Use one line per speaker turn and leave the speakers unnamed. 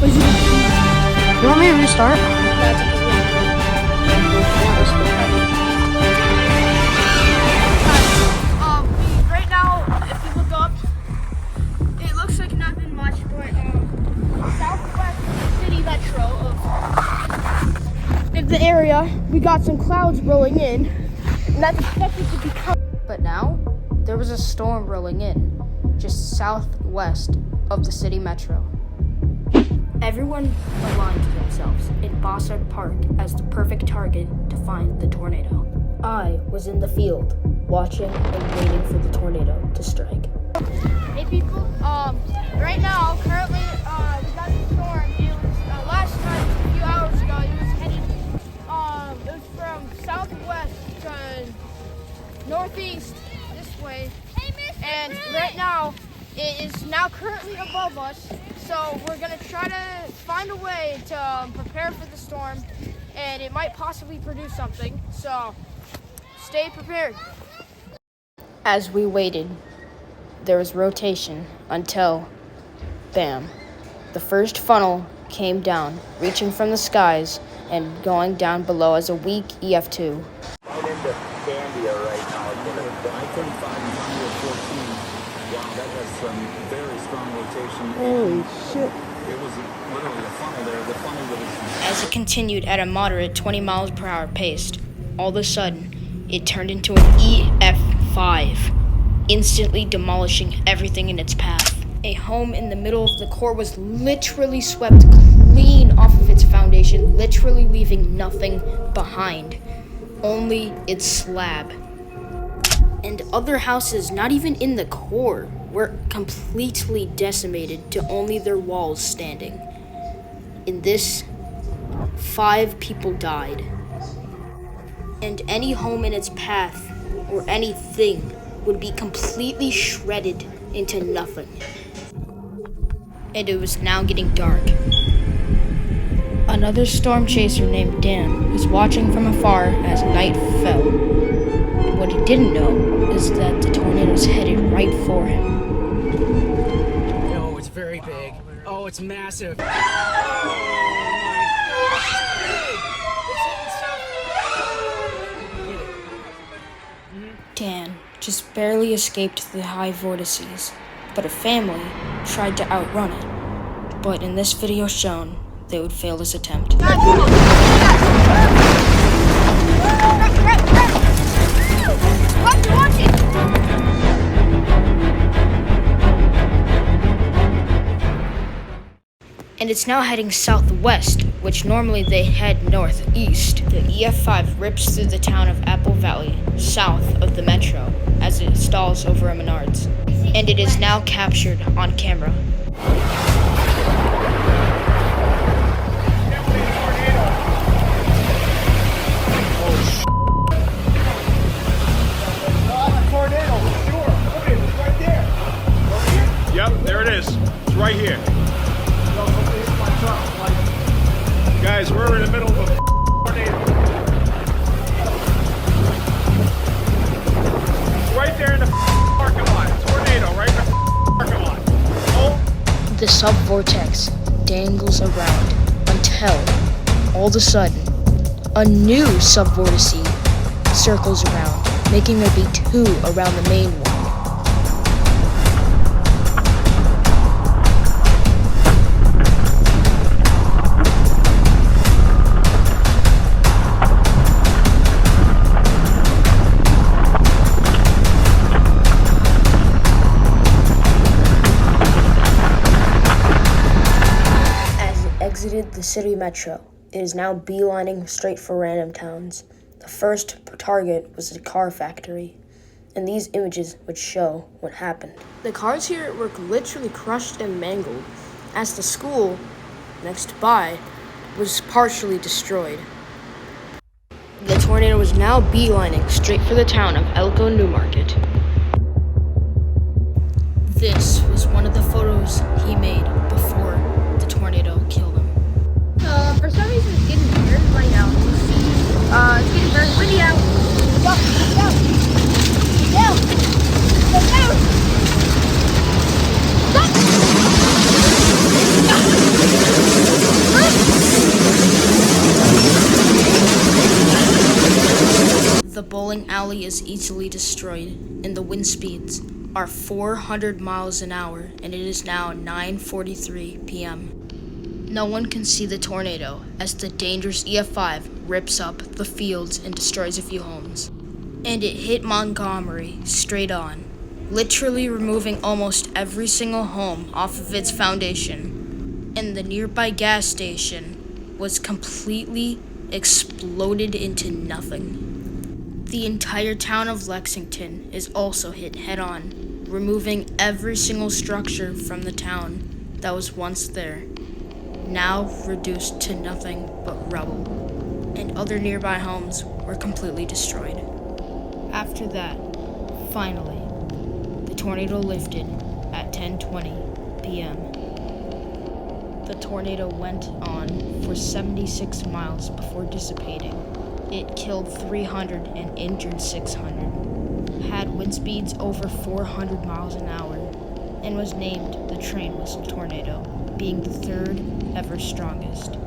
You want me to restart?
Right now, if you look up, it looks like nothing much, but southwest city metro of the area, we got some clouds rolling in, and that's expected to become.
But now, there was a storm rolling in, just southwest of the city metro. Everyone aligned themselves in Bossard Park as the perfect target to find the tornado. I was in the field, watching and waiting for the tornado to strike.
Hey people, right now, currently, we got the storm. It was, last night, a few hours ago, it was headed, it was from southwest to northeast, this way. And right now, it is now currently above us. So we're gonna try to find a way to prepare for the storm, and it might possibly produce something. So stay prepared.
As we waited, there was rotation until, bam, the first funnel came down, reaching from the skies and going down below as a weak EF2.
Right into Candia right now. I-35 and Candia 14. Wow, that has some very strong rotation.
Holy shit.
It was literally a funnel there. The funnel was...
As it continued at a moderate 20 miles per hour pace, all of a sudden, it turned into an EF5, instantly demolishing everything in its path. A home in the middle of the core was literally swept clean off of its foundation, literally leaving nothing behind, only its slab. And other houses, not even in the core, were completely decimated to only their walls standing. In this, 5 people died. And any home in its path, or anything, would be completely shredded into nothing. And it was now getting dark. Another storm chaser named Dan was watching from afar as night fell. What he didn't know is that the tornado was headed right for him.
No, it's very big. Oh, it's massive.
Dan just barely escaped the high vortices, but a family tried to outrun it. But in this video shown, they would fail this attempt. And it's now heading southwest, which normally they head northeast. The EF5 rips through the town of Apple Valley, south of the metro, as it stalls over a Menards. And it is now captured on camera.
Yep, there it is. It's right here. Guys, we're in the middle of a tornado. Right there in the parking lot. Tornado, right in the parking lot. Oh.
The sub-vortex dangles around until, all of a sudden, a new sub-vortice circles around, making there be 2 around the main one. Exited the city metro. It is now beelining straight for random towns. The first target was a car factory, and these images would show what happened. The cars here were literally crushed and mangled, as the school next by was partially destroyed. The tornado was now beelining straight for the town of Elko Newmarket. This was one of the photos he made before the tornado killed him.
For some reason, it's getting weird right now. It's getting very windy out. Go, go, down, go down. Stop.
bowling alley is easily destroyed, and the wind speeds are 400 miles an hour, and it is now 9:43 p.m. No one can see the tornado as the dangerous EF5 rips up the fields and destroys a few homes. And it hit Montgomery straight on, literally removing almost every single home off of its foundation. And the nearby gas station was completely exploded into nothing. The entire town of Lexington is also hit head-on, removing every single structure from the town that was once there, now reduced to nothing but rubble, and other nearby homes were completely destroyed. After that, finally, the tornado lifted at 10:20 p.m. The tornado went on for 76 miles before dissipating. It killed 300 and injured 600, had wind speeds over 400 miles an hour, and was named the train whistle tornado, being the third ever strongest.